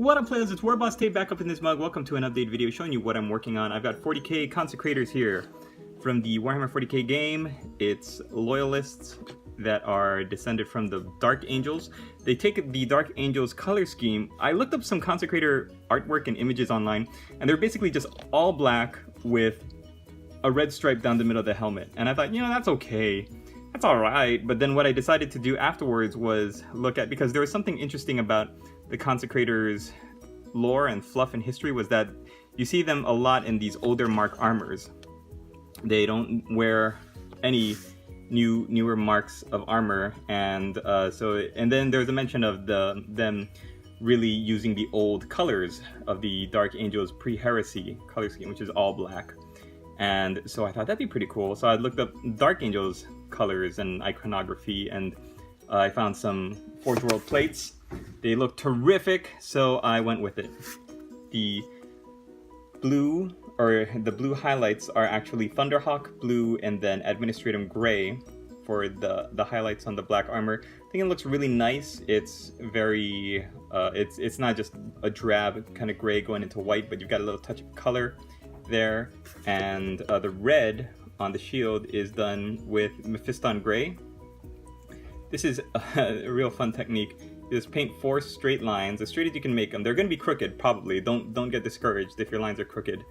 What up, players? It's Warboss Tape back up in this mug. Welcome to an update video showing you what I'm working on. I've got 40k Consecrators here from the Warhammer 40k game. It's loyalists that are descended from the Dark Angels. They take the Dark Angels color scheme. I looked up some Consecrator artwork and images online, and they're basically just all black with a red stripe down the middle of the helmet. And I thought, you know, that's okay. That's alright. But then what I decided to do afterwards was look at, because there was something interesting about the Consecrators lore and fluff and history, was that you see them a lot in these older mark armors. They don't wear any newer marks of armor, and then there's a mention of them really using the old colors of the Dark Angels pre-heresy color scheme, which is all black. And so I thought that'd be pretty cool. So I looked up Dark Angels colors and iconography, and I found some Forge World plates. They look terrific, so I went with it. The blue highlights are actually Thunderhawk blue and then Administratum gray for the highlights on the black armor. I think it looks really nice. It's very it's not just a drab kind of gray going into white, but you've got a little touch of color there. And the red on the shield is done with Mephiston gray. This is a real fun technique. You just paint 4 straight lines, as straight as you can make them. They're going to be crooked, probably. Don't get discouraged if your lines are crooked.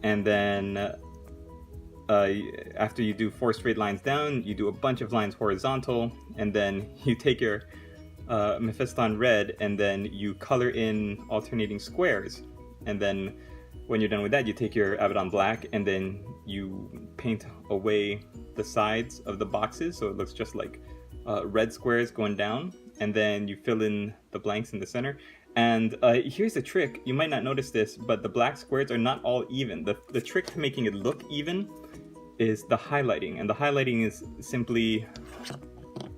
And then after you do 4 straight lines down, you do a bunch of lines horizontal, and then you take your Mephiston red, and then you color in alternating squares. And then when you're done with that, you take your Abaddon black, and then you paint away the sides of the boxes, so it looks just like red squares going down, and then you fill in the blanks in the center. And here's the trick. You might not notice this, but the black squares are not all even. The trick to making it look even is the highlighting, and the highlighting is simply,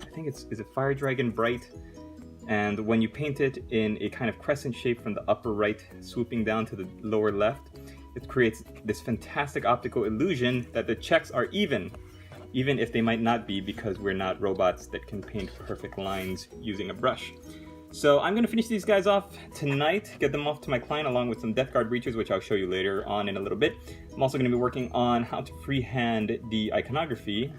I think is it Fire Dragon Bright? And when you paint it in a kind of crescent shape from the upper right swooping down to the lower left, it creates this fantastic optical illusion that the checks are even if they might not be, because we're not robots that can paint perfect lines using a brush. So I'm going to finish these guys off tonight, get them off to my client along with some Death Guard breaches, which I'll show you later on in a little bit. I'm also going to be working on how to freehand the iconography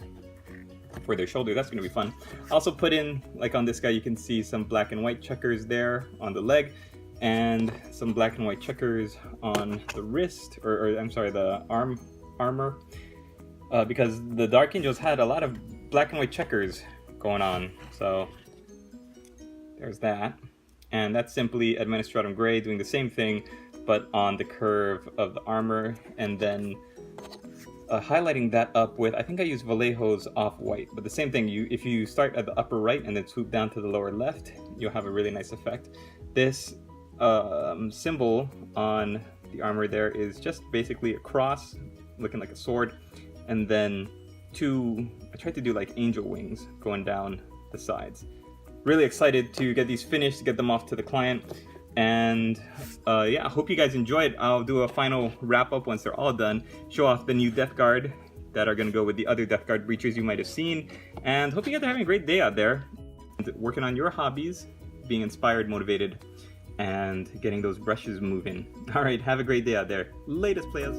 for their shoulder. That's going to be fun. I also put in, like on this guy, you can see some black and white checkers there on the leg, and some black and white checkers on the wrist, or I'm sorry, the armor. Because the Dark Angels had a lot of black and white checkers going on, so there's that. And that's simply Administratum Gray doing the same thing, but on the curve of the armor, and then highlighting that up with, I think I use Vallejo's off-white, but the same thing. If you start at the upper right and then swoop down to the lower left, you'll have a really nice effect. This symbol on the armor there is just basically a cross, looking like a sword, and then I tried to do like angel wings going down the sides. Really excited to get these finished, to get them off to the client. And yeah, I hope you guys enjoyed. I'll do a final wrap up once they're all done, show off the new Death Guard that are going to go with the other Death Guard breachers you might have seen, and hope you guys are having a great day out there, working on your hobbies, being inspired, motivated, and getting those brushes moving. Alright, have a great day out there. Latest, players.